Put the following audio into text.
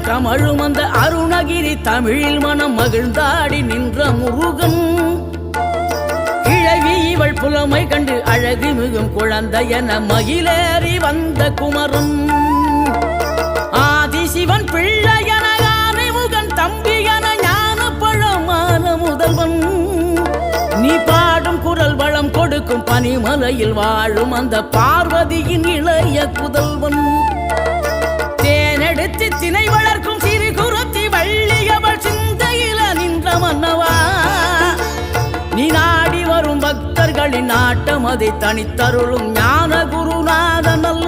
கமலம் கமழும் அந்த அருணகிரி தமிழில் மனம் மகிழ்ந்தாடி நின்ற முருகன். கிழவி இவள் புலமை கண்டு அழகு மிகும் குழந்தை என மகிழேறி வந்த குமரன். ஆதிசிவன் பிள்ளையன ஆனைமுகன் தம்பி என ஞான பழமான முதல்வன். நீ பாடும் குரல் வளம் கொடுக்கும் பனிமலையில் வாழும் அந்த பார்வதியின் இளைய புதல்வன். தேனெடுத்து திணை வளர்க்கும் சிறு குருத்தி வள்ளியவள் சிந்தையில நின்ற மன்னவா. நீ நாடி வரும் பக்தர்களின் நாட்டம் அதை தனித்தருளும் ஞான குருநாதன்.